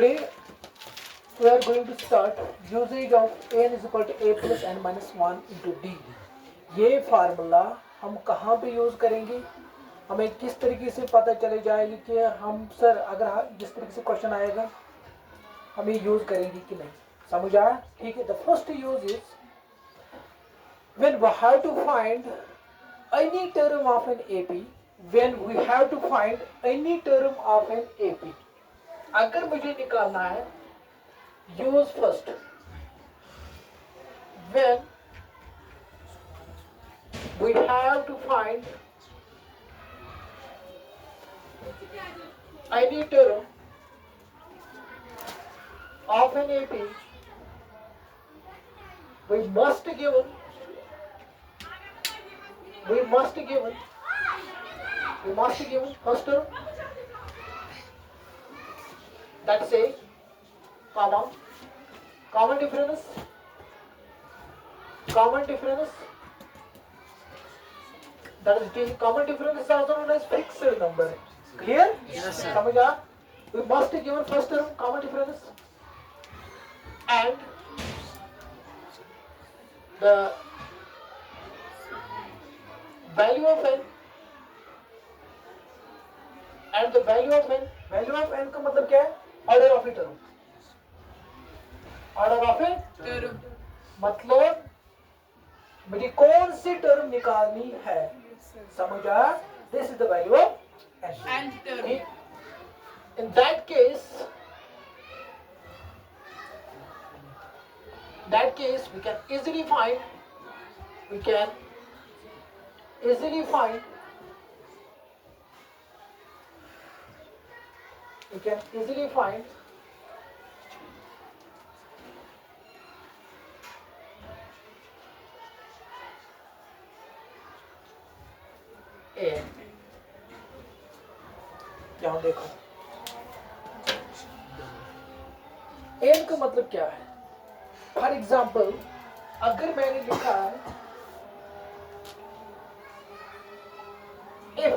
Today we are going to start usage of n is equal to a plus n minus 1 into d. ये formula हम कहाँ पे use करेंगे, हमें किस तरीके से पता चले जाएगी कि हम सर अगर जिस तरीके से क्वेश्चन आएगा हम ये यूज करेंगे कि नहीं. समझ आया? ठीक है. The first use is when we have to find any term of an AP, when we have to find any term of an AP, अगर मुझे निकालना है use first when we have to find any term of an AP, we must give first term, that's a common difference, that is the common difference is also known as fixed number. Clear? Yes, sir. समझ आ? We must give first term common difference and the value of n, and the value of n का मतलब क्या है? Order of a term. Order of a term. मतलब मुझे कौन सी term निकालनी है. समझ आया? This is the value of n. Okay? In that case we can easily find a. यहाँ देखो n का मतलब क्या है. फॉर एग्जाम्पल अगर मैंने लिखा है if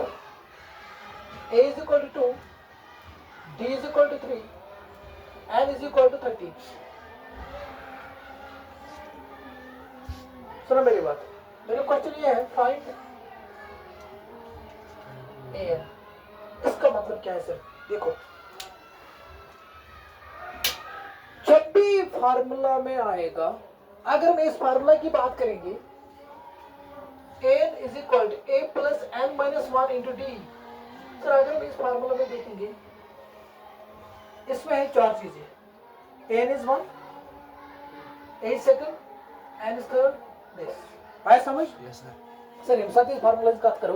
a is equal to 2, d is equal to 3, n is equal to 30. सुनो मेरी बात. मेरा क्वेश्चन ये है फाइंड a. इसका मतलब क्या है सर? देखो जब भी फार्मूला में आएगा, अगर हम इस फार्मूला की बात करेंगे n is equal to a plus n minus 1 into d. Sir अगर हम इस फार्मूला में देखेंगे इसमें है चार चीजें. n is 1, a is second, n is third, this. आया समझ? Yes, sir. सर हम साथ इस फार्मूला की बात करो n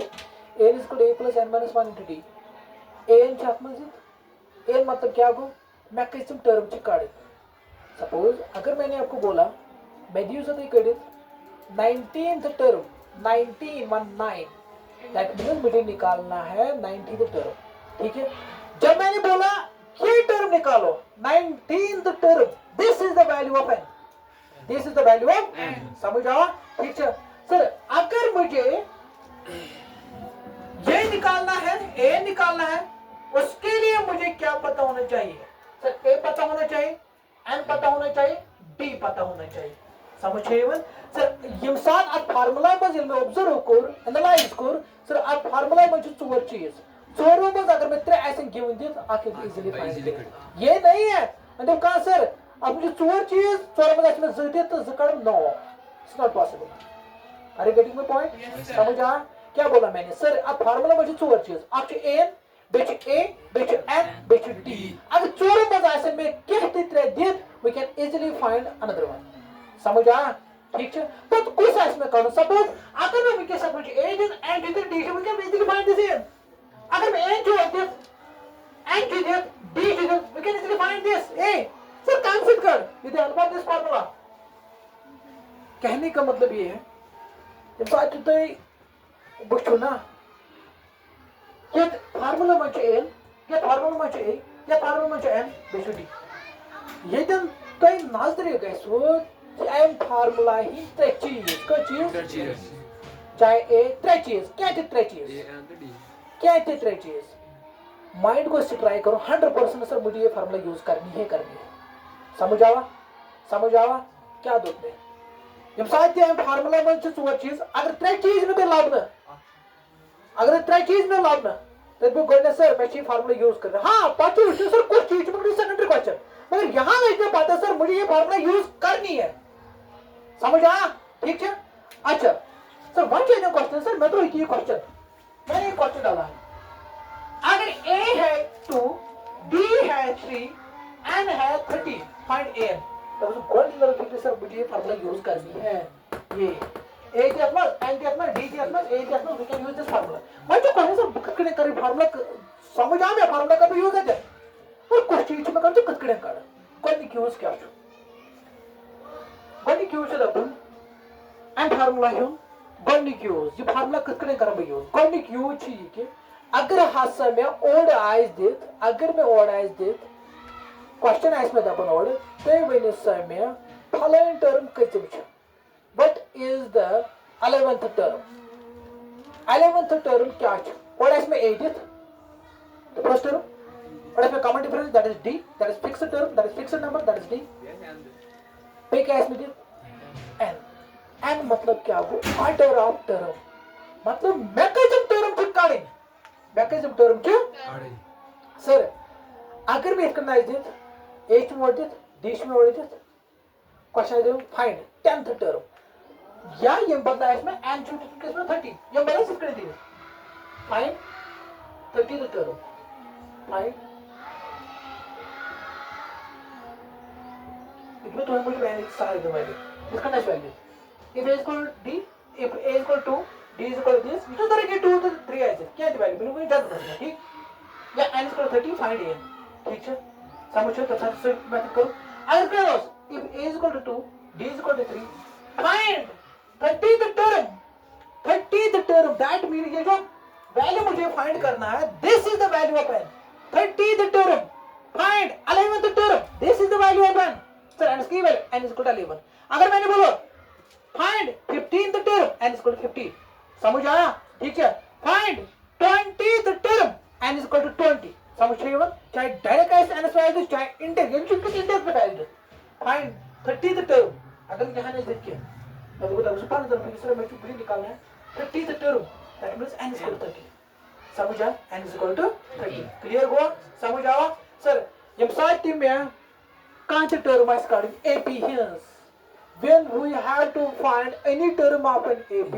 is equal to a plus n minus 1 into d. n छात मजीद n मतलब क्या हो? मैक्सिमम टर्म ची काढित. सपोज अगर मैंने आपको बोला मैं दिवसात कड़ित 19th टर्म 19 दैट मीन्स मुझे निकालना है 19th टर्म. ठीक है. जब मैंने बोला ये टर्म निकालो 19th term, this is the value of n, this is the value of n. समझ आया? ठीक है सर. अगर मुझे ये निकालना है, a निकालना है, उसके लिए मुझे क्या पता होना चाहिए सर? a पता होना चाहिए, n पता होना चाहिए, d पता होना चाहिए. समझे वन सर? यम साथ अत फार्मूला मज यल मैं observe core analyse core sir अत फार्मूला मज चोर चीज चोरों मज अगर मैं त्रे ऐसे गिवन दित आके इजीली फाइंड. ये नहीं है मतलब कहां सर अब मुझे चोर चीज चोर मज मैं ज दित ज कर no, it's not possible. Are you getting my point? समझ आ? क्या बोला मैंने सर? अब फार्मूला मज चोर चीज अख n बेच a बेच n बेच d. अगर चोरों मज ऐसे में कहते त्रे दित we can easily find another one. समझ आ? ठीक है. तो कुछ इसमें करो. सपोज अगर मैं के साथ मुझे a दिन n d d we can easily find this in. अगर मैं n जोड़ दे n d d we can easily find this a. Sir cancel कर with the help of this formula. कहने का मतलब ये है जब बात तो बुझो ना ये फार्मूला में n या फार्मूला में a या फार्मूला में n बेशु d. ये दिन तो नजर गो एम फार्मूला ही त्रे चीज को चीज चाहे ए त्रे चीज क्या थे त्रे चीज क्या थे त्रे चीज माइंड को ट्राई करो 100% सर मुझे ये फार्मूला यूज करनी है समझ आवा क्या दोत मे यम साथ ते फार्मूला मन छ चोर चीज अगर त्रे चीज में लाबना तो बो गने सर मैं ये फार्मूला यूज कर रहा हां पता है सर कुछ चीज में सेकेंडरी क्वेश्चन मगर यहां मुझे पता सर मुझे ये फार्मूला यूज करनी है समझ आया ठीक है अच्छा सर वन चीज क्वेश्चन सर मैं तो एक ही क्वेश्चन मैंने एक क्वेश्चन डाला है अगर a है 2 b है 3 n है 30 फाइंड an तो गोल्ड लेवल फिर सर मुझे ये फार्मूला यूज करनी है ये a के अथवा n के अथवा d के अथवा a के अथवा we can use this formula मैं जो कहने सर ककड़े करे फार्मूला समझ आ मैं फार्मूला का भी यूज है और कुछ चीज में कर ककड़े कर कोई क्यूज क्या छ गोल्ड क्यूज है अपन एंड फार्मूला है गोल्ड क्यूज ये फार्मूला ककड़े कर मैं यूज गोल्ड क्यूज छी के अगर हासा में ओड आइज देत क्वेश्चन आइज में दपन ओड ते वने समय फलाइन टर्म कचम छ what is the 11th term क्या छ ओड आइज में 8th द फर्स्ट टर्म ओड आइज में common difference that is d that is fixed term that is fixed number that is d पे क्या आइज में n n मतलब क्या वो ऑर्डर ऑफ टर्म मतलब मैकेनिज्म टर्म चिकाड़ी मैकेनिज्म टर्म क्या सर अगर मैं इसका नाइज देत एच में ओडित डीश में ओडित क्वेश्चन दे फाइंड 10th टर्म या ये बता इसमें एन छूट किसमें 30 ये बता इसके they find 30th term find इसमें तो मुझे मैंने सारे दे मैंने इसका noise value if a is equal to d if a is equal to d is equal to this इस तरह के 2 तो 3 ऐसे क्या है वैल्यू बिल्कुल जल्द करना ठीक या n is equal to 30 find a ठीक है समझो तो सर से मेथड करो अगर करो if a is equal to 2 d is equal to 3 find 30th term that mean ये जो वैल्यू मुझे फाइंड करना है this is the value of n 30th term find 11th term this is the value of n sir n की value n is equal to 11 अगर मैंने बोलो find 15th term n is equal to 50 समझ आया ठीक है find 20th term n is equal to 20 समझ रहे हो चाहे डायरेक्ट ऐसे n वैल्यू चाहे integral integral value find 30th term अगर यहां नहीं देख के अब बता उस पान तरफ दूसरा में चुप निकालना है 30th term that means n is equal to 30 समझ आया n is equal to 30 clear हुआ समझ आया सर ये साथ टीम में कौन सा टर्म है इसका ap hence when we have to find any term of an AP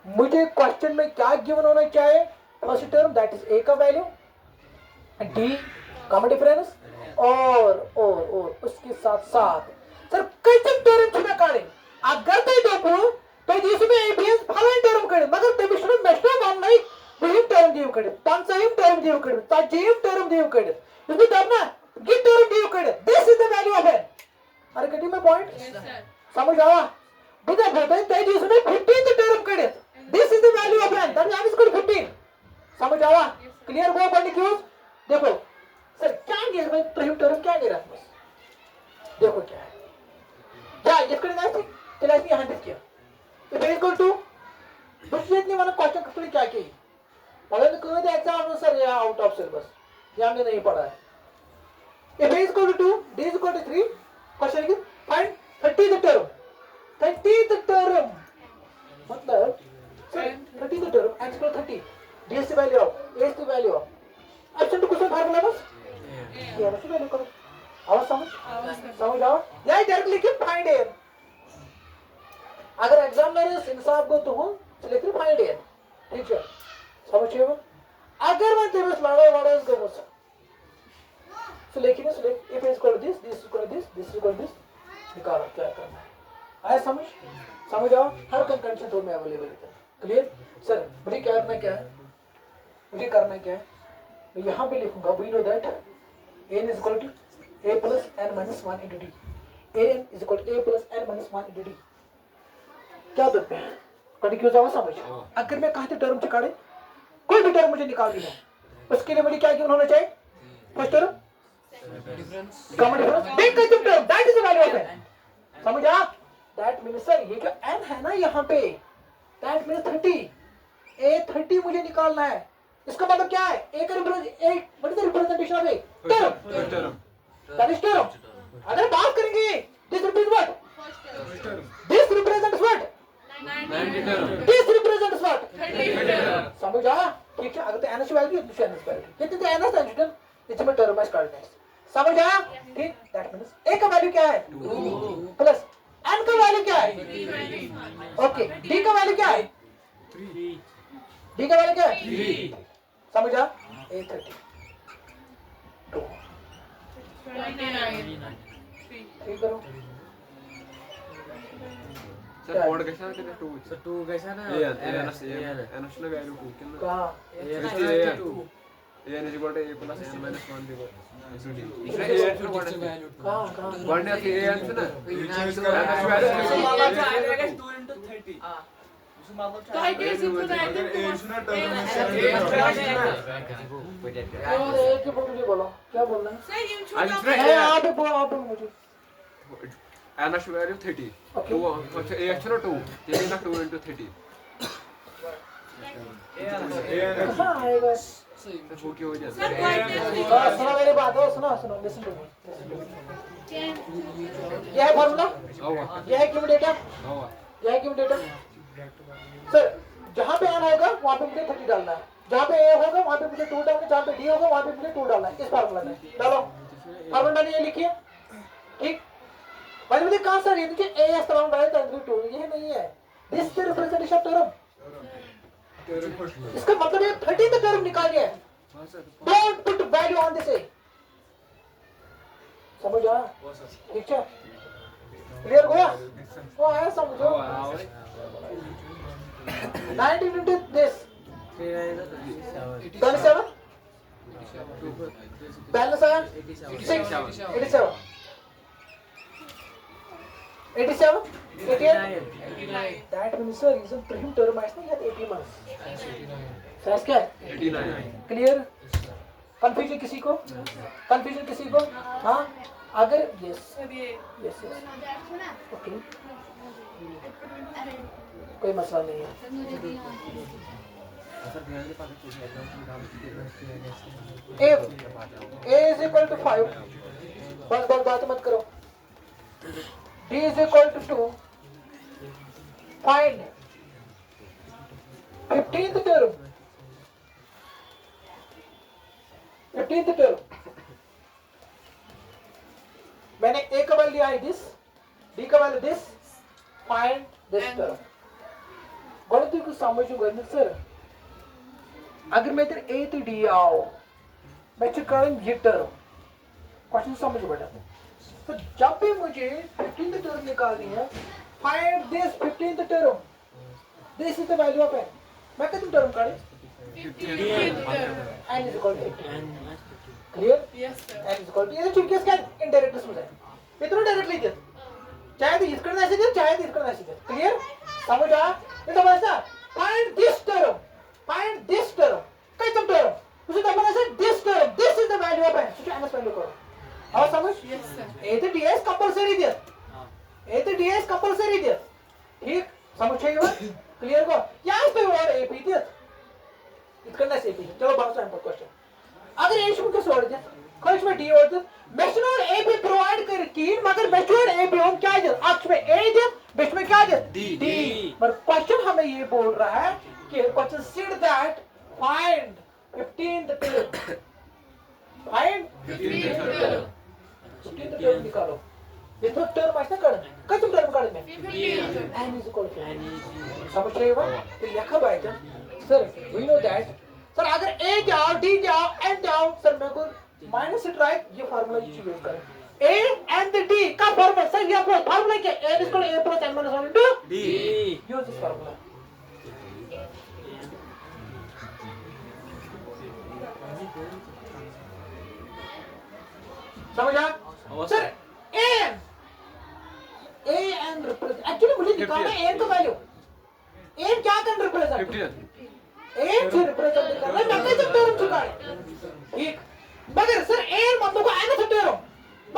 मुझे क्वेश्चन में क्या गिवन होना चाहिए first term that is a का वैल्यू d कॉमन डिफरेंस और उसके साथ साथ सर कैसे टर्म छुपे काढे अगर ते देखो तो जिसमें एपीएस फलाइन टर्म कडे मगर ते विषय मेस्टर वन नाही वही टर्म देव कडे पंचम टर्म देव कडे ताजीम टर्म देव कडे इसमें तब ना गिट टर्म देव कडे this is the value of n अरे कटी में पॉइंट समझ आवा बुझा होता है ते जिसमें 15th टर्म कडे this is the value of n that is equal to 15 समझ आवा क्लियर हुआ पॉइंट क्यों देखो सर क्या ये भाई प्राइम टर्म क्या दे रहा है देखो क्या है या इसको ना सी चला इसने यहां तक किया तो इक्वल टू बस ये इतनी वाला क्वेश्चन कसले क्या की मतलब कोई तो एग्जाम में सर या आउट ऑफ सिलेबस ये हमने नहीं पढ़ा है if a is equal to 2 d is equal to 3 question है फाइंड 30th टर्म मतलब 30th term n equal 30 d is the value of a is the value of absent question formula बस ये बस वैल्यू करो आवाज समझ आओ या डायरेक्ट लिखे फाइंड a अगर एग्जाम में इंसाफ को तो हूं लिख फाइंड a ठीक है समझिए अगर मैं तेरे वाड़ा इसको बोल so लेकिन if is equal to this is equal to this is equal to this निकालो क्या करना है आया समझ आओ हर कंडीशन तो में अवेलेबल है क्लियर सर मुझे करना क्या है मैं यहाँ पे लिखूंगा we know that n is equal to a plus n minus 1 into d an is equal to a plus n minus 1 into d क्या देते हैं कभी क्यों जाओ समझ अगर मैं कहा टर्म चिकाड़े कोई भी टर्म मुझे निकाल दी है उसके लिए मुझे क्या क्यों होना चाहिए फर्स्ट टर्म कॉमन डिफरेंस देख के term that is the value of n समझ आ दैट मींस सर ये जो n है ना यहाँ पे दैट मींस 30 a 30 मुझे निकालना है इसका मतलब क्या है? A का representation of A term, that is term. अगर बात करेंगे this represents what? This represents what? This represents what? समझा? ठीक है, अगर तो एनएस वैल्यू दूसरे एनएस वैल्यू कितने तो एनएस एंजिटन इसमें टर्म है कार्डिनेट्स। समझा? ठीक, दैट मींस A का वैल्यू क्या है? 2 प्लस n का वैल्यू क्या है? ओके, D का वैल्यू क्या है? 3। D का वैल्यू क्या है? 3। समझा? A30 2 ठीक करो सर कोड कैसा है? 2 सर 2 कैसा ना एनएस ना वैल्यू 2 कितना कहां? a n is equal to a plus n minus 1 दिगो इसमें a n से वन कहां? वन है a n से ना तो I guess it was added to एक ही मुझे बोलो, क्या बोलना है? Sir, you should I'm have right. है आप बोलो मुझे। n is value 30 Okay. 2 अच्छा a x ना 2 ये ना 2 into 30 कहाँ आएगा? सर वो क्या हो जाता Sir, है why did सुनो मेरी बात, सुनो लिसन टू मी। यह है फॉर्मूला, यह है क्यूब डेटा, यह है क्यूब डेटा। सर जहाँ पे n होगा वहाँ पे मुझे 30 डालना है, जहाँ पे a होगा वहाँ पे मुझे 2 डालना है, जहाँ पे d होगा वहाँ पे मुझे 2 डालना है। इस फार्मूला में डालो, फार्मूला ये लिखिए। ठीक, भाई मुझे कहाँ सर ये देखिए a is around by 2, ये नहीं है, this is representation of term. इसका मतलब ये 30 का टर्म निकालिए, don't put value on this a. समझ आया? ठीक है, क्लियर हुआ? वो आया समझो। 19 into this 27 बैलेंस आया 87 88 दैट मींस सर रीजन प्रीम टर्म है ना, यार 80 मार्क्स सर क्या है? 89 क्लियर? कंफ्यूजन किसी को? कंफ्यूजन किसी को? हाँ, अगर यस यस ओके, कोई मसला नहीं है। if a is equal to 5, बस बात मत करो, d is equal to 2, find 15th term, 15th term। मैंने a का वैल्यू आई दिस, d का value this, find this term. गणित को समझो गणित सर, अगर मैं इधर a तो d आओ, मैं चेक करूँ ये टर्म, क्वेश्चन समझ बेटा। तो जब भी मुझे 15th टर्म निकालनी है, find this 15th term, this is the value of n। मैं कितनी टर्म काढे? n is equal to 15। Clear? Yes, sir. n is equal to, ये चुटकी इसका इनडायरेक्ट समझ है, इतना डायरेक्टली दे, चाहे तो इसका ऐसे दे, चाहे तो इसका ऐसे दे। क्लियर? समझ आया? ये तो बस ना, find this term, find this term, कितनी टर्म? उसे तो मैंने से this term, this is the value of n, तो एनएस वैल्यू करो। और समझ? Yes, sir. ए तो ds कंपलसरी दे, ए तो ds कंपलसरी दे। ठीक, समझ गए बात? क्लियर को? यहाँ पे और ए पी दे, इसका ना से पी। चलो बात से क्वेश्चन, अगर ए शुरू के सोड दे, खोज में डी और दे, मेशनोड ए भी प्रोवाइड कर तीन, मगर मेशनोड ए भी हम क्या दे? अक्ष में ए दे, बीच में क्या दे? डी। पर क्वेश्चन हमें ये बोल रहा है कि consider that find 15th term, find 15th term निकालो। इतना टर्म ऐसा कर, कितने टर्म काढे में? 15 n is equal to समझ रहे हो? तो लिखा बाइटा sir, we know that sir अगर a जाओ, d जाओ, n जाओ, सर मेरे को माइनस से ट्राई ये फार्मूला यूज करें। a and d का फार्मूला सर, ये आपको फार्मूला क्या? a is equal to a plus n minus 1 into d। Use this formula. समझा? सर an रिप्रेजेंट, एक्चुअली मुझे निकालना है an का वैल्यू। an क्या कर रिप्रेजेंट? 15 an से रिप्रेजेंट करना है, मैं कैसे टर्म चुका है? ठीक, मगर सर an मतलब को n से टर्म,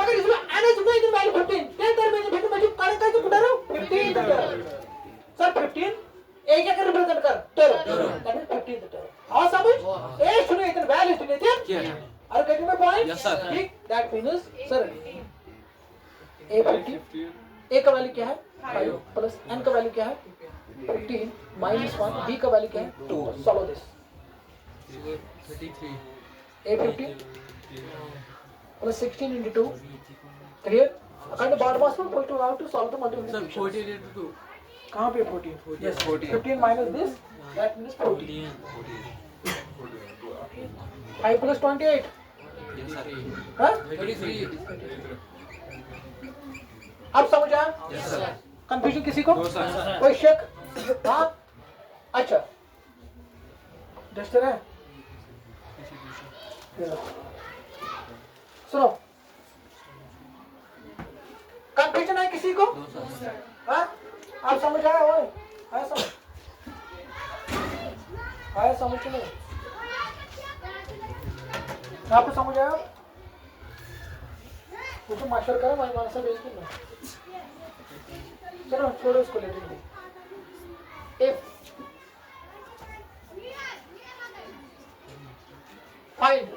मगर इसमें n is equal to value 15, ten term में 15 मैं काढे कैसे पुट रहा हूं? 15 टर्म। सर 15 a क्या कर रिप्रेजेंट कर? Term, that is 15 term. और समझ? a ए 15, ए का वैल्यू क्या है 5 प्लस एन का वैल्यू क्या है 15 माइनस 1, बी का वैल्यू क्या है 2. Solve this. 33. A 15 plus 16 into 2. Clear? According to Bard-Master, we have to solve the multiplication. 14 into 2. कहाँ पे 14? Yes, 14. 15 minus this, that means 14. 5 plus 28. Yes, sir. हाँ? 33. अब समझ आया? Yes, sir. कंफ्यूजन किसी को? No, sir. कोई शक? हाँ? अच्छा. डस्टर है? सुनो. कंफ्यूजन है किसी को? No, sir. हाँ? आप समझ आए हो? आया समझ? आया समझ के नहीं? आपको समझ आया? वो तो मास्टर करो, मैं मास्टर भेज दूँगा. चलो छोड़ो इसको लेते हैं. If find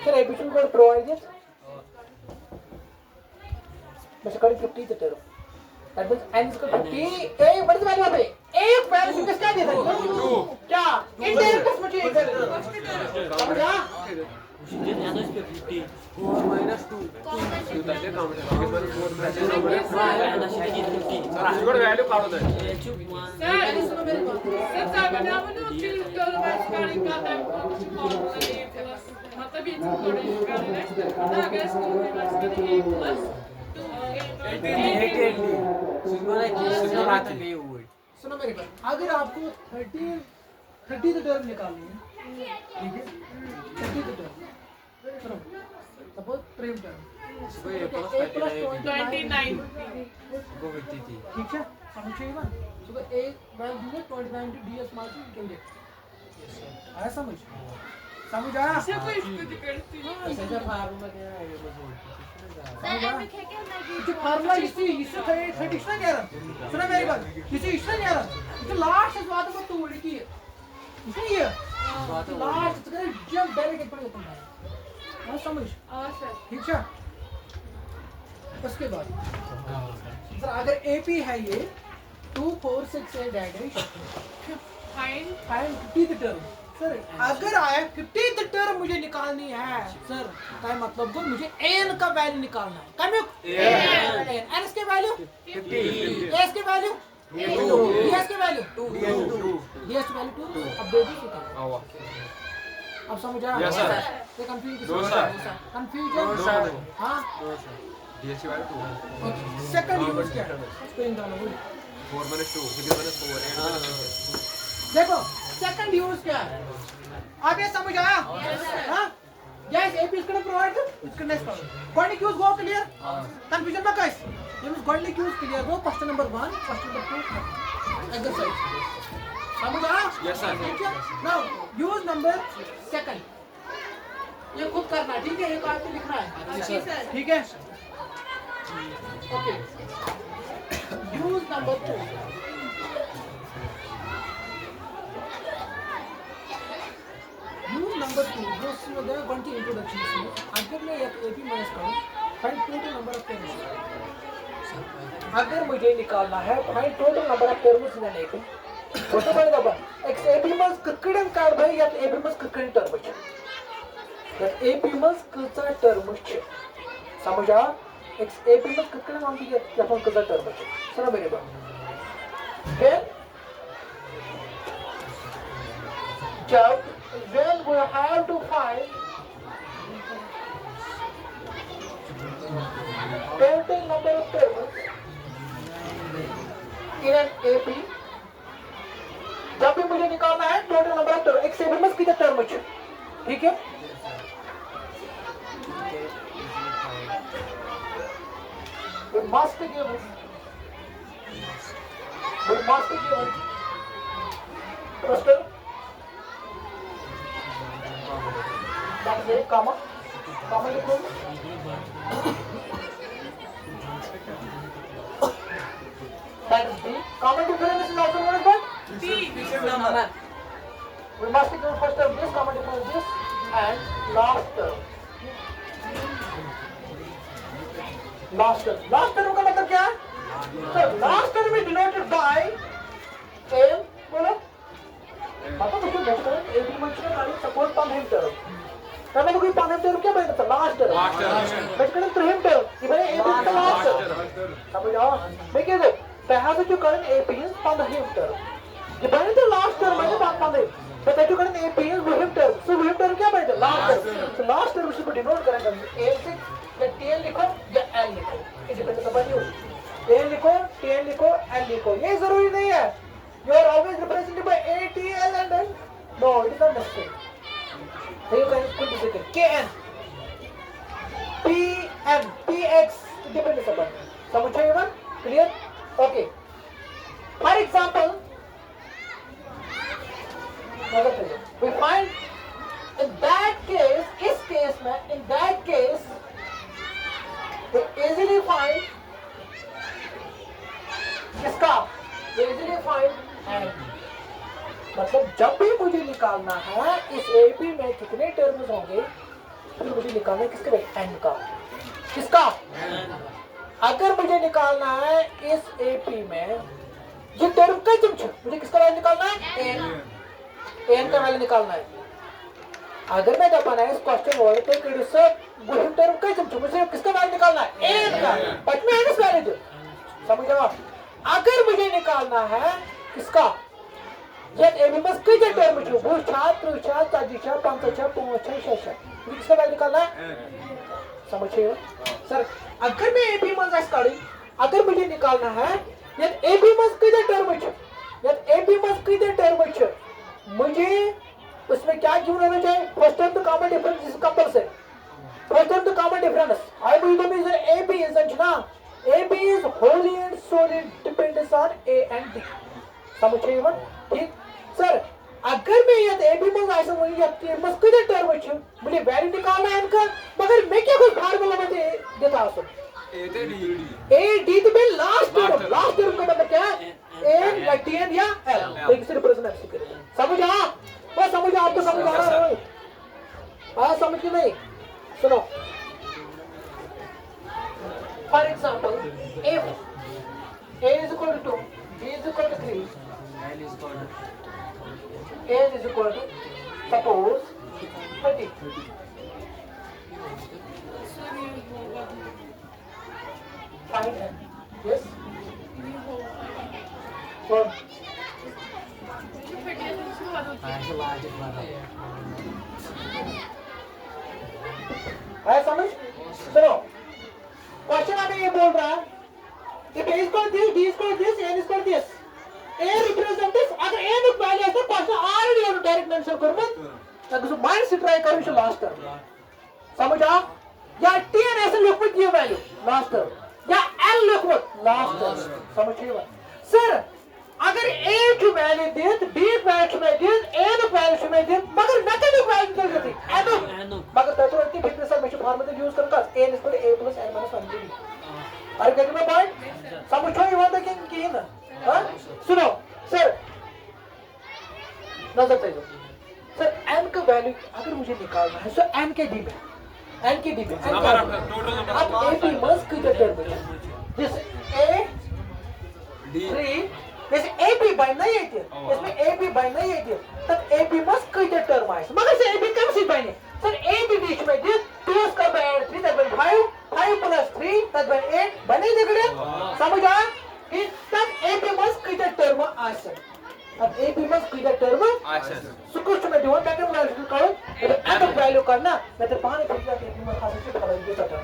Sir, addition code provided. Mr. Code 50 the term. That means n is equal to 50. Hey, what is the value of it? एक वैल्यू किसका दे सकते हो? क्या? इंटीजर किस मुझे इधर? समझा? 4 minus 2. 2 तक काम है. 4 minus 4 sir, अशी कोड व्हॅल्यू काढत आहे. सुनो मेरी बात. अगर आपको 30 टर्म निकालनी है, ठीक है? 30 टर्म. सुनो. सपोज प्रेम टर्म. सुबह A plus 29. वो व्यक्ती थी. ठीक है? समझिए ना. सुबह एक वैल्यू है 29 to ds मार्क करेंगे. आया समझ? समझ आया? जो फार्मूला इससे 30 ना कह रहा. सुना मेरी बात. इसे इससे कह रहा. जो लास्ट इस बात को तोड़ की है. इसलिए ये लास्ट तक जब डायरेक्ट पर होता है. हाँ समझ? ठीक है? उसके बाद सर अगर एपी है ये 2 4 6 8 dash find 50th term. Sir अगर आया 50th टर्म मुझे निकालनी है सर, क्या मतलब को मुझे n का वैल्यू निकालना है. कम n इसके वैल्यू 50, s के वैल्यू 2, ds के वैल्यू 2, ds की वैल्यू 2. अब दे दी आवा. अब समझ आया? Yes, sir. ये confusion No, sir. Confusion. No, sir. हाँ. DS value 2. सेकंड यूज क्या है? इसको इन दोनों को 4 minus 2. 6 minus 4. 8 minus 6. देखो सेकंड यूज क्या है. अब ये समझ आया? हाँ. यस एपी इसको प्रोवाइड कर. इसको नेक्स्ट करो. गॉडनिक यूज गो क्लियर. कंफ्यूजन ना गाइस. ये मींस गॉडनिक यूज क्लियर गो. Question number 1, question number 2 exercise. समझ आया? Yes, sir. ठीक है. Now use number second. ये खुद करना ठीक है. एक आपको लिखना है. ठीक है. Okay. Use number 2. Use number 2 जो इसमें गया 1 की इंट्रोडक्शन इसमें. अगर मैं एक एपी माइनस करूं find total number of terms. अगर मुझे निकालना है find total number of terms in an AP. छोटे बड़े दबा एक्स एपी मस ककडन कार्ड भाई या एपी मस ककडन टर्म छ. तर एपी मस कचा टर्म छ. समझा? एक्स एपी मस ककडन नाम दिया या फोन कचा टर्म छ. सुनो मेरे बात. फिर जब when we have to find total number of terms in an AP. जब भी मुझे निकालना है टोटल नंबर ऑफ टर्म एक से भी कितना टर्म है. ठीक है? we must give cluster. That is a comma लिखो. That is B. Common difference is also known as what? T. We must ignore first term this, common difference this, and last term. Last term. Last term का मतलब क्या है? So last term is denoted by m. बोलो. बात तो कुछ best करें. एक dimensional running support Panheim term. तब मैं कोई Panheim term क्या बोलता था? Last term. बेस्ट करें Panheim term. ये मैंने a is the last term. समझ आओ? मैं क्या दे? Perhaps you current a is Panheim term. ये मैंने तो last term मैंने बात Panheim. But that you current a is Wilhelm term. So Wilhelm term क्या बोलता? Last term. So last term उसको denote करेंगे. a से या tn लिखो या l लिखो. ये डिपेंड करता है a लिखो, tn लिखो, l लिखो. ये जरूरी नहीं है. You are always represented by a, t, l and n. No, it is not necessary. So you can put this again. kn, pn, px. It depends upon. समझे ये बात? Clear? Okay. For example, we find in that case, इस case में, in that case, we easily find किसका? We easily find n. मतलब जब भी मुझे निकालना है इस AP में कितने टर्म्स होंगे, फिर मुझे निकालना है किसके भाई? n का. किसका? अगर मुझे निकालना है इस AP में ये टर्म का चमचा, मुझे किसका वैल्यू निकालना है? n का वैल्यू निकालना है. अगर मैं दबाना है इस क्वेश्चन वर्ड पे कि सर Wilhelm टर्म का चमचा, मुझे किसका वैल्यू निकालना है? n का. बट मैं इस वैल्यू समझ रहे हो? अगर मुझे निकालना है किसका? यह एबीमस कितने टर्म में वो छात्र छात्र ताजिशा पंचछा पोंछा शशा मुझे किसका वैल्यू निकालना है? समझिए सर. अगर मैं एबीमस ऐसा करी, अगर मुझे निकालना है यह एबीमस कितने टर्म में यह एबीमस कितने टर्म में मुझे उसमें क्या क्यों रहना चाहिए? फर्स्ट टर्म तो common difference is compulsory. First term तो common difference. I will the mean AB is अंजना. AB is wholly and solely dependent on A and D. समझिए ये बात? ठीक सर. अगर मैं ये AB में ऐसा मुझे ये बस कितने टर्म में मुझे वैल्यू निकालना है इनका, मगर मैं क्या कोई फार्मूला में देता हूँ? A D तो मैं लास्ट टर्म का मतलब क्या है? A या TN या L एक से रिप्रेजेंट करें. समझ आ? बस समझ आप तो समझ आ रहा है. हाँ समझ के नहीं. सुनो. For example, if A is equal to 2, B is equal to 3, N is equal to suppose 30. Find N. Yes. So. है समझ? सुनो. क्वेश्चन हमें ये बोल रहा है if A is equal to this, D is equal to this, N is equal to this. A represents this. अगर A में वैल्यू ऐसा question already on direct mention कर मत. ताकि जो माइंड से ट्राई करो इसे लास्ट टर्म. समझ आ? या TN ऐसे लिख मत ये वैल्यू लास्ट टर्म. या L लिख मत लास्ट टर्म. समझिए बात? सर अगर A की वैल्यू दे तो B की वैल्यू में दे, A की वैल्यू में दे, मगर नेगेटिव वैल्यू दे देती. N मगर तो इतनी फिटनेस में फॉर्मूला यूज करके A is equal to A plus N minus 1. अरे कहते मैं पॉइंट समझो ये बात है कि ना. हाँ सुनो सर नजर दो सर. n का वैल्यू अगर मुझे निकालना है तो n के डी में अब AP मस्ट कितने टर्म में जैसे A 3 जैसे AP बाय नहीं है इसमें AP बाय नहीं है तब AP मस्ट कितने टर्म आए मगर से AP कम सी बाय नहीं सर AB बीच में दिस 2 का बाय 3 तक 5 plus 3 तक 8 बने दिखड़े. समझ आ? कि तब AP मस्ट कितने टर्म आए सर. अब AP मस्ट कितने टर्म आए सुकुछ में दिवन बैठे वैल्यू करो अगर वैल्यू करना मैं तो पानी फेंकता कि AP मस्ट खाने से खड़ा हो जाता है.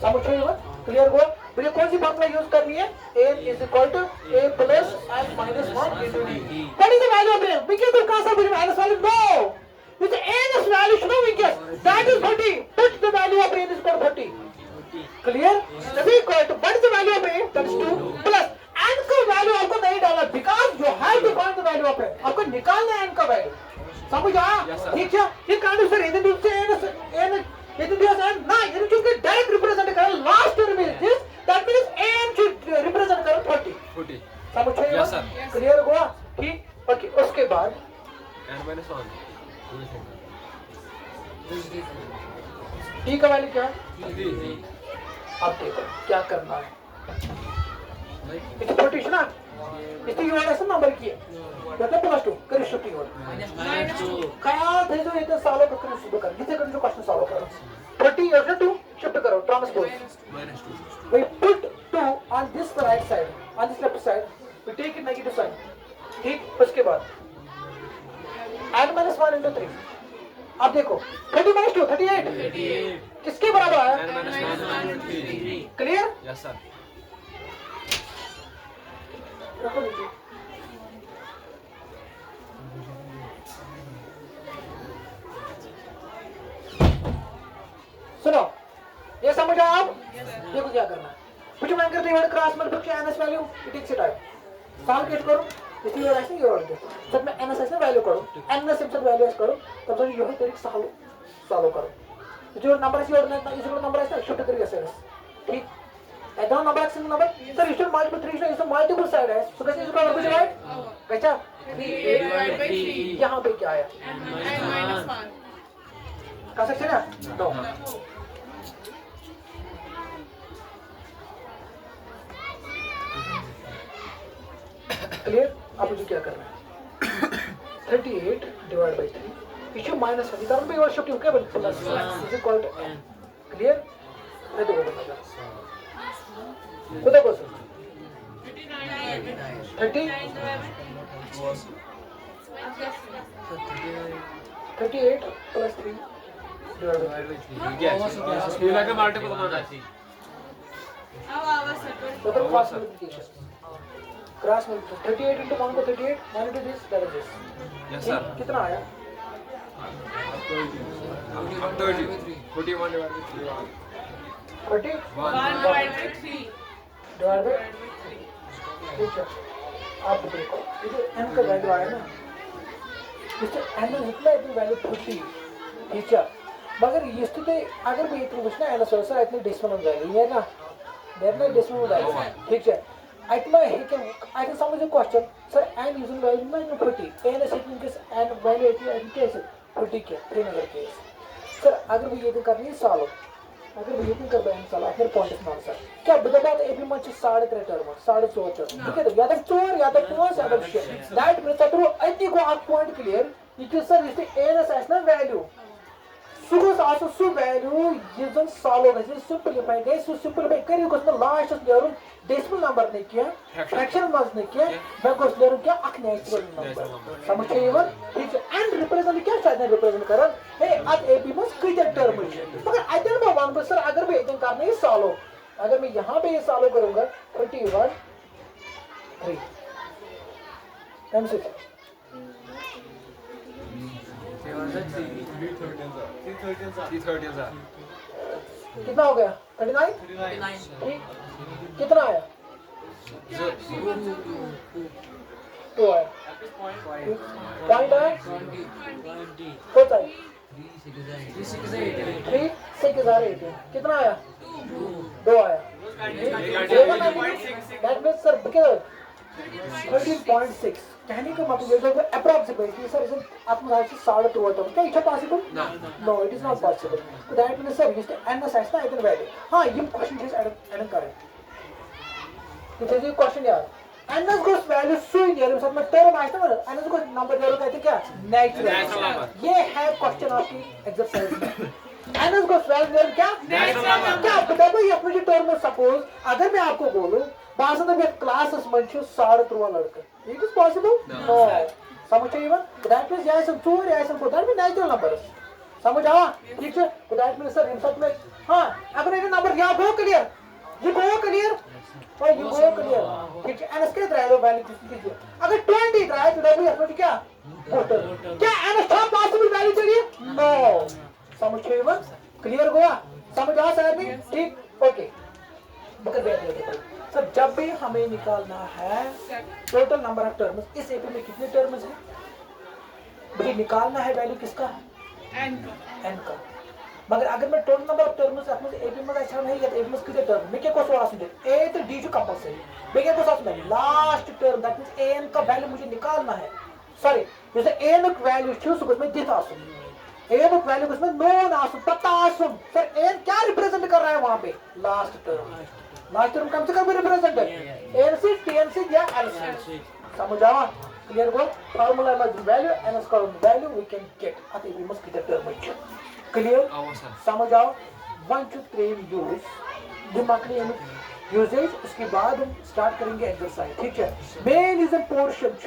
समझ रहे हो? क्लियर हुआ? मुझे कौन सी फॉर्मूला यूज करनी है? N is equal to A plus N minus 1 into D. What is the value of A? We can do concept with minus value. No. With the N is value, no we guess. That is 30. Put the value of N is equal to 30. Clear? That is equal to what is the value of A? That is 2 plus N का value आपको नहीं डालना because you have to find the value of A. आपको निकालना है N का value. समझ आ? ठीक है? ये कांड सर इधर दूर से N इधर दिया सर ना इधर चूंकि डायरेक्ट रिप्रेजेंट कर last term is this that means N should represent कर 40. समझ रहे हो? क्लियर हुआ? ठीक. ओके उसके बाद n-1 टी का वैल्यू क्या है? 3 अब देखो क्या करना है। इट्स रोटेशन ना इसकी यूनिट ऐसा नंबर की है मतलब +2 कर शिफ्टिंग और ख्याल थे जो इतने सालों का कर शुरू कर जिसे कर जो क्वेश्चन सॉल्व करो 30 और 2 शिफ्ट करो transpose -2 we put 2 on this right side on this left side we take it negative sign ठीक उसके बाद n-1 into 3 अब देखो 30 - 2 38 किसके बराबर आया n-1 क्लियर yes sir रखो नीचे सुनो ये समझ आओ आप देखो क्या करना है कुछ मैं करते हैं cross multiplication n's value it takes it out solve कैसे करो इसी और ऐसे ये और जब मैं एनएस ऐसे वैल्यू करो एनएस से वैल्यू ऐसे करो तब तो यही तरीके सॉल्व करो जो नंबर है और इस नंबर है शिफ्ट करिए ऐसे ठीक I don't number x number. Sir, you should multiple 3 is a multiple side है. So कैसे इसका वर्ग डिवाइड? कैसा? 3 यहाँ पे क्या आया? n-1 कर सकते हैं ना? No. Clear? अब मुझे क्या करना है? 38 divided by 3. Issue -1. इधर पे और शिफ्ट क्या बन? Plus is equal to n. Clear? मैं तो बोलूँगा. खुदा को सुन 30 38 plus 3 divided by 3 yes you like a multiple बनाना है total cross multiplication cross multiplication 38 into 1 को 38 1 into this that is this yes sir कितना आया अब 30 41 divided by 3 30 1 divided by 3 divided by ठीक है आप देखो ये जो n का वैल्यू आया ना इससे n में निकला है वैल्यू 30 ठीक है मगर yesterday अगर भी इतना कुछ ना n सर इतनी डेसिमल वैल्यू है ना देयर में डेसिमल वैल्यू ठीक है इतना ही कि आई कैन समझ the question sir n using value में 30 n is equal to n value इतनी कैसे 30 के 3 नंबर के सर अगर भी ये करनी है सॉल्व अगर भी ये कर बैन साला फिर पॉइंट इस मान सर क्या बता बात एपी मच 3.5 टर्म 4.5 टर्म ठीक है तो या तो 4 या तो 5 या तो 6 दैट मींस that रो आई को आप point clear you can sir is the ANS as na value so goes also so value ये जन solve है सिंपलीफाई गए सो सिंपलीफाई करिए कुछ में लास्ट लेयर डेसिमल नंबर ने किया फ्रैक्शन मास ने किया मैं कुछ लेयर क्या अक नेचुरल नंबर समझ गए ये ठीक है एंड रिप्रेजेंट क्या शायद रिप्रेजेंट करन हे अब एपी मस कितना टर्म है मगर I don't know one sir अगर मैं एकदम करना है सॉल्व अगर मैं यहां पे ये सॉल्व करूंगा 31 3 कम से 330 sir कितना हो गया 39 ठीक कितना आया 2 आया पॉइंट आया होता है 3,6,8 कितना आया 2 आया दैट मींस सर कितना 13.6 कहने का मतलब ये है अप्रॉक्सीमेटली सर इसे आपको राइट से 3.5 टर्म क्या it's possible no it is not possible तो that means sir is n the size ना आइकन वैल्यू हां ये क्वेश्चन इज एड करेक्ट तो ये क्वेश्चन यार एन एस गोस वैल्यू सो इन साथ में टर्म आया ना एन एस को नंबर जरूर कहते क्या नेचुरल नंबर ये है क्वेश्चन आपकी एक्सरसाइज में एन एस गोस वैल्यू क्या नेचुरल नंबर क्या बता दो ये अपने टर्म में सपोज अगर मैं आपको बोलूं बासंद में क्लासेस मंचू 3.5 लड़के इट इज पॉसिबल नो समझ इवन दैट मींस या सब 4 या सब 4 दैट मींस नेचुरल नंबर समझ आया ठीक है तो दैट मींस सर इन सब में हां अगर ये नंबर यहां गो क्लियर ये गो क्लियर और ये गो क्लियर ठीक है एनएस के ड्राइवर वैल्यू कीजिए अगर 20 ड्राइव तो डब्ल्यू अपने क्या वोटर क्या एनएस था पॉसिबल वैल्यू चाहिए नो समझ इवन क्लियर हुआ समझ आ सर भी ठीक ओके मगर बैठ सर जब भी हमें निकालना है टोटल नंबर ऑफ टर्म्स इस एपी में कितने टर्म्स हैं मुझे निकालना है वैल्यू किसका n का मगर अगर मैं टोटल नंबर ऑफ टर्म्स अपने एपी में अच्छा नहीं है एपी में कितने टर्म मैं क्या को सोच सुन ए तो डी जो कंपलसरी मैं क्या को सोच में last term that means an का वैल्यू मुझे निकालना है सॉरी जैसे a नुक वैल्यू छु सो में दित आसुन a नुक वैल्यू उसमें नोन आसुन पता आसुन सर a क्या रिप्रेजेंट कर रहा है वहां पे लास्ट टर्म कम से कम रिप्रेजेंट है nc tnc या lc समझ आवा क्लियर गो फार्मूला में value n square value we can get अति we must get term clear समझ आओ 1 2 3 यूज दिमाग में यूजेज उसके बाद हम स्टार्ट करेंगे एक्सरसाइज ठीक है main region portion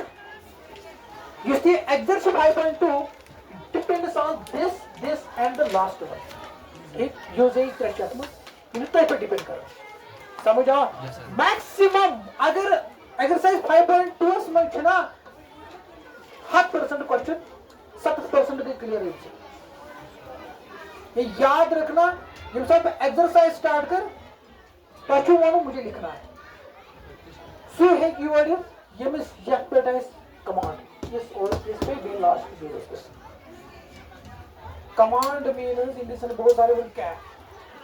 you see exercise 5.2 depends on this and the last one ठीक यूजेज प्रेशर में इनके पे डिपेंड कर समझ आओ मैक्सिमम अगर एक्सरसाइज 5.2 में छना 100% क्वेश्चन 70% के क्लियर है ये याद रखना जब सब एक्सरसाइज स्टार्ट कर पाछू वालों मुझे लिखना है सो है कीवर्ड ये मिस जेपटाइज कमांड इस और इस पे भी लास्ट वीडियो पे कमांड मीन्स इंग्लिश में बहुत सारे वर्ड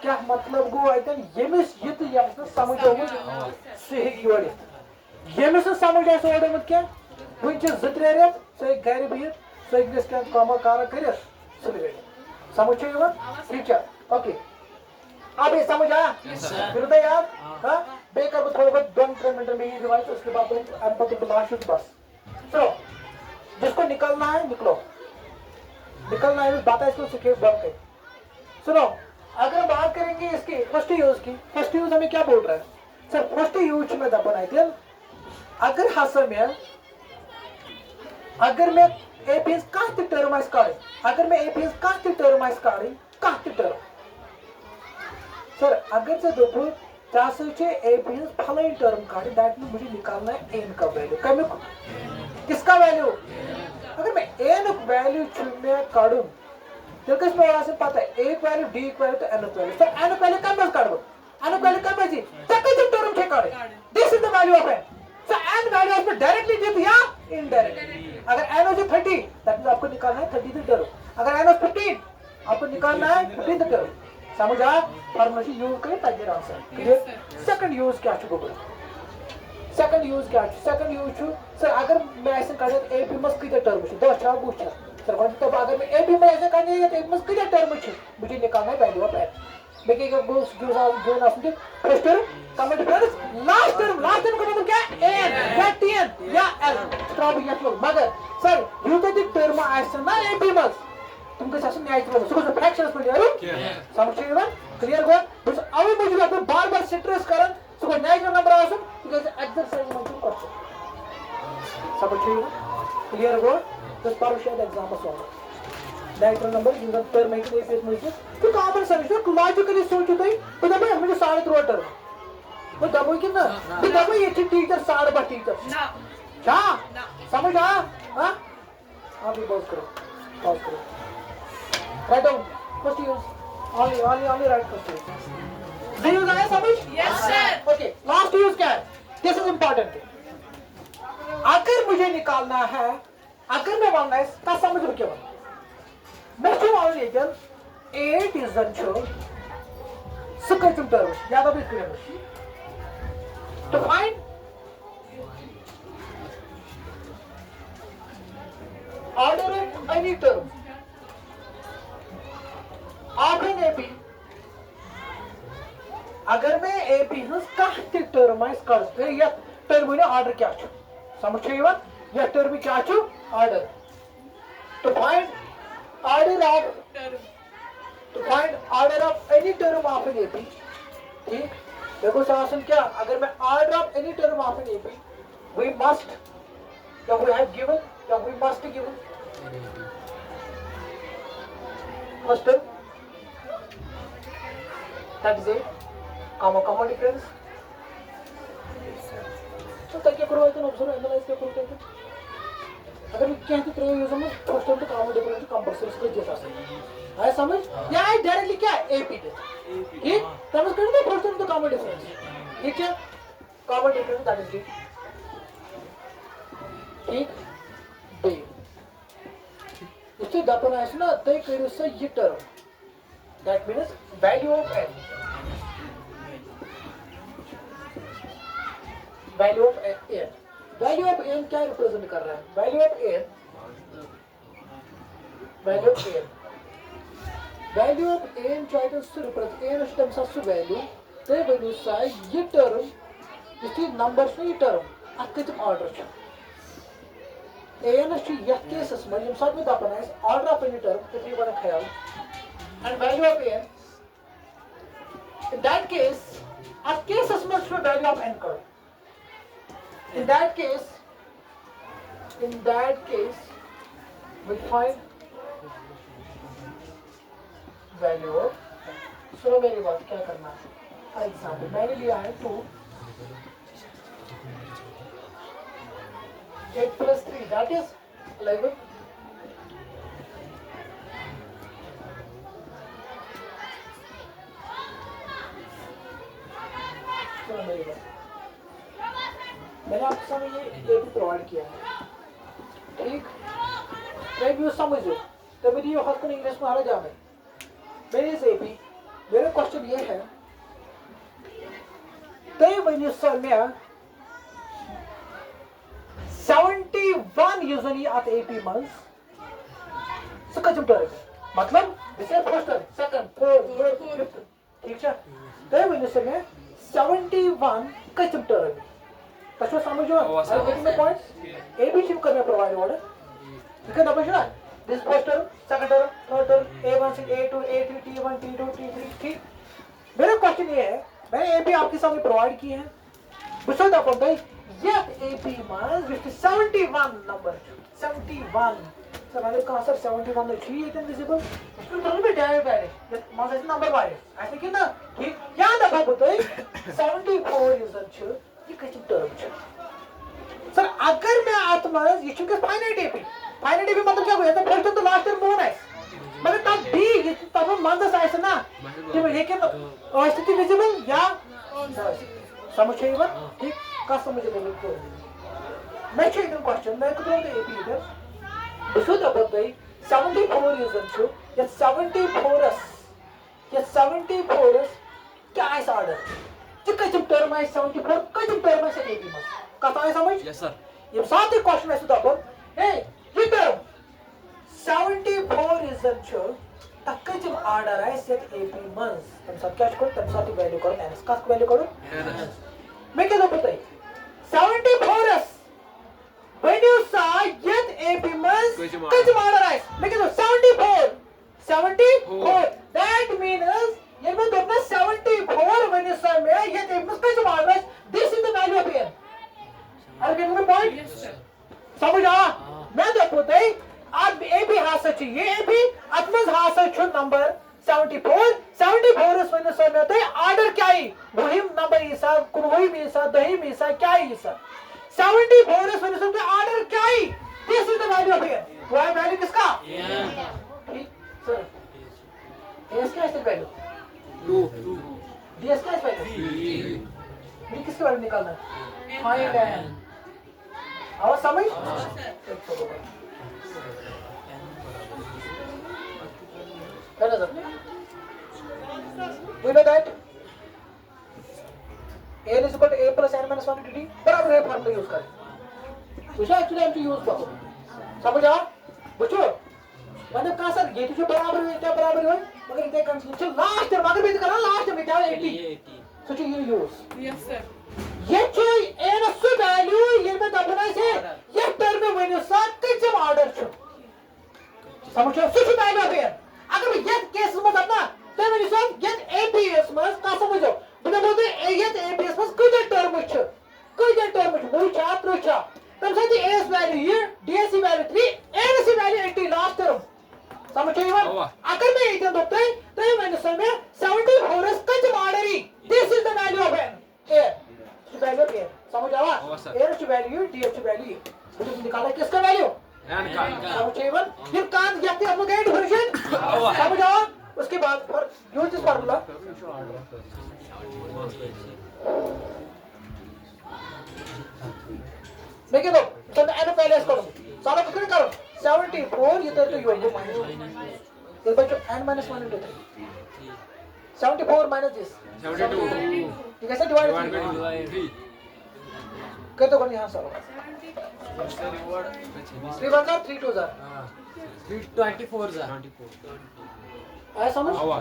क्या मतलब गो आई थिंक ये मिस ये तो यार समझो सो है कीवर्ड ये मिस समझ ऐसे वर्ड में क्या वही चीज जितने रे सो घर भी सो इंग्लिश का काम कार करे सो समझे ये ठीक है ओके अब ये समझ आया फिर तो यार हाँ बेकर को थोड़ा बहुत 2-3 मिनट में ही रिवाइज उसके बाद तुम अब तो लास्ट बस चलो जिसको निकलना है निकलना है बात है इसको सीखे बंद कर सुनो अगर बात करेंगे इसकी फर्स्ट यूज हमें क्या बोल रहा है सर फर्स्ट यूज में दबन आई थी अगर हंसा में अगर मैं एपीएस कास्ट टर्म काड़ी अगर मैं एपीएस कास्ट टर्म काड़ी कास्ट टर्म सर अगर से दोपहर चाहे छे एपीएस फलाई टर्म काड़ी दैट में मुझे निकालना है एन का वैल्यू कम किसका वैल्यू अगर मैं एन वैल्यू चुनने काढूं तो किस में से पता है एक value d equal to n value sir n value कम में काढो एन वैल्यू कम में जी तक टर्म छे काढे this is the value of n so n value of directly दी या इनडायरेक्टली अगर एन हो 30 दैट मींस आपको निकालना है 30 टर्म अगर एन हो 15 आपको निकालना है 15 टर्म समझ आया फॉर्मूला यूज करें ताकि आंसर क्लियर सेकंड यूज क्या है गूगल सेकंड यूज क्या है सेकंड यूज सर अगर मैं ऐसे कर एपी मस कितने टर्म छे 10 छा गुछ सर मतलब अगर मैं एपी में ऐसे करने है तो एपी मस कितने टर्म छे मुझे निकालना है वैल्यू ऑफ एन देखिए goals given us first term comment friends last term का मतलब क्या है एन या टीएन या एल स्ट्रॉब या फ्लोर मगर सर यू तो द टर्म ऐसे ना एपी मस तुमको शासन न्याय करो सो फ्रैक्शंस में यार समझिए ना क्लियर गो बस अभी मुझे आपको बार-बार स्ट्रेस करन सो न्याय का नंबर आसुन बिकॉज़ एक्सरसाइज में तुम कर समझिए क्लियर गो तो partial example solve director number user पर मैं के फेस में तो कॉमन सेंस तो लॉजिकली सोचो तो दबे मुझे सारे थ्रू टर्म तो दबो कि ना तो दबो ये टीचर सारे बा टीचर ना क्या ना समझ आ हां अभी पॉज करो write down first use only right first use use आया समझ Yes, sir. Okay last use क्या है दिस इज इंपॉर्टेंट अगर मुझे निकालना है अगर मैं मानना है का समझ लो क्या मैं क्यों मान लेकिन 8 is the show सुकैचुम टर्म याद अभी करें तो find order of any term of an AP अगर मैं एपी हंस कास्ट टर्माइज करते या टर्म ने ऑर्डर क्या छु समझिए वन या टर्म क्या छु ऑर्डर तो find order of any term of an AP ठीक देखो शासन क्या अगर मैं order of any term of an AP we must या we have given या we must given must that is it common difference तो तक करो तो ऑब्जर्व एनालाइज क्या करो अगर मैं कहते तो यूज हम फर्स्ट टाइम तो कॉमन डिफरेंस कंपलसरी इसको जैसा सही है समझ या है डायरेक्टली क्या एपी ठीक समझ कर दो फर्स्ट टाइम तो कॉमन डिफरेंस ठीक है कॉमन डिफरेंस दैट इज ठीक बे इससे दपन है ना तय करो से ये term that means value of n value of n value of n क्या रिप्रेजेंट कर रहा है? Value of n, value of n, value of n चाहे तो सु रिप्रेजेंट n इस टर्म सु वैल्यू ते वैल्यू सा ये टर्म इसी नंबर से ये टर्म अत्यधिक ऑर्डर छ n इस यह केसेस में यम साथ में दपन है ऑर्डर ऑफ एनी टर्म तो ये बड़ा ख्याल and value of n in that case at cases में वैल्यू ऑफ n कर in that case we find value of, सुनो मेरी बात, क्या करना है? फॉर एग्जाम्पल मैंने लिया है 2 8 plus 3 that is 11. सुनो मेरी बात, मैंने आपके सामने ये भी प्रोवाइड किया है, ठीक? मैं भी समझो तभी ये हक को इंग्लिश में हारा जाए मेरे से भी मेरा क्वेश्चन ये है तय वनी समय 71 usually at AP months so कजम टर्म मतलब this is first term second third fifth ठीक है तय वनी समय 71 कजम टर्म तशो समझो I getting my points AB shift करना provide order you can update this first term, second term, third term, A1 से A2, A3, T1, T2, T3, ठीक? मेरा क्वेश्चन ये है, मैंने AP आपके सामने प्रोवाइड किए हैं, बुझो तो अपन भाई, यह AP मास जिसके 71 नंबर, 71, सर मैंने कहा सर 71 तो ठीक है इनविजिबल, इसको तो भी डायरेक्ट है, मास ऐसे नंबर वाइज, ऐसे कि ना, ठीक? यहाँ देखो बताइए, 74 यूजर छो, ये कैसे टर्म छो? सर अगर मैं आत्मा ये चूंकि फाइनाइट AP फाइनली भी मतलब क्या हुआ तो फर्स्ट तो लास्ट टर्म मोन है मतलब तब भी तब मंदस आए ना कि लेकिन स्थिति विजिबल या समझे ये बात ठीक का समझे बिल्कुल मैं चेक द क्वेश्चन मैं कुछ तो एपी इधर उसको तो बताइए 74 रीजन छो या 74s क्या है ऑर्डर चिक्का चिप टर्म है 74 का चिप टर्म है एपी में कथा है समझ यस सर ये साथ ही क्वेश्चन है सुधा पर हे term 74 रीजन छो तक जब ऑर्डर है सेट AP मंथ्स तम सब क्या करो तम साथ वैल्यू करो एनएस का वैल्यू करो एनएस मैं क्या बताई 74s when you saw yet AP months कज ऑर्डर है मैं क्या 74 that means ये मैं अपना 74 when you saw में yet AP months कज ऑर्डर है this is the value of n are you getting my point Yes, sir. समझ आ मैं तो बोलता हूँ आप AB हाथ चाहिए AB अतमज हाथ छुट नंबर 74 इस वजह से में तो ऑर्डर क्या है वही नंबर ईसा कुनवई में ईसा दही में ईसा क्या है ईसा 74 इस वजह से ऑर्डर क्या है this is the value of here वो है वैल्यू किसका ठीक सर एस क्या है वैल्यू 2 डीएस क्या है वैल्यू भी किसके बारे में निकालना है फाइंड एंड आवाज समझ क्या नजर we know that n is equal to a plus n minus 1 dt बराबर है फॉर्मूला यूज करें मुझे एक्चुअली हम यूज करो समझ आ बच्चों मतलब कहां सर ये तो बराबर है क्या बराबर है मगर इतने कंफ्यूजन लास्ट में अगर भी करना लास्ट में क्या 80 सोचो ये यूज Yes, sir. ये जो n of value ये में दबना से ये टर्म में वैल्यू साथ के जब ऑर्डर छो समझो सुच वैल्यू है अगर मैं ये केस में दबना तो वैल्यू साथ गेट APS में का समझो बिना बोलते ये APS में कोई टर्म छो वो छात्र छा तब से AS वैल्यू ये DSC value 3 NC value 80 last term समझो ये अगर मैं इधर दबता है तो वैल्यू समय 74 का जब order he this is the value of n value है समझ आवा a की वैल्यू d की वैल्यू मुझे निकाला किसका वैल्यू n का समझे वन फिर कान जाते हम लोग गए डिफरेंशिएट समझ आवा उसके बाद पर यूज दिस फार्मूला मैं क्या दो तो n पहले इसको सारा कुछ करो 74 ये तो यू है माइनस ये बच्चों n -1 into 3 74 minus this 72 ठीक है सर डिवाइड कर दो कौन यहां सर 3 1 जा 3 2 जा 24 जा 24 आया समझ आवा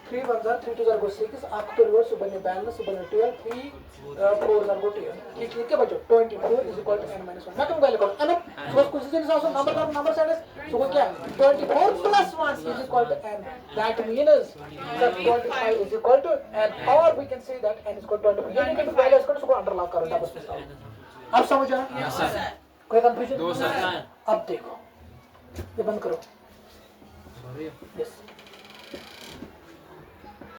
3 1 जा 3 2 जा को 6 आपको तो रिवर्स बने बैलेंस बने 12 3 4 जा को 12 ठीक है बच्चों 24 इज इक्वल टू n - 1 मैं तुम पहले करो अन so question is also number side so क्या 24 plus 1 is equal to n that means that 25 is equal to n or we can say that n is equal to 25 ये तो पहले इसको अंडर लॉक करो डबल स्पेस आप समझ आए yes sir कोई कंफ्यूजन दो सर अब देखो ये बंद करो सॉरी यस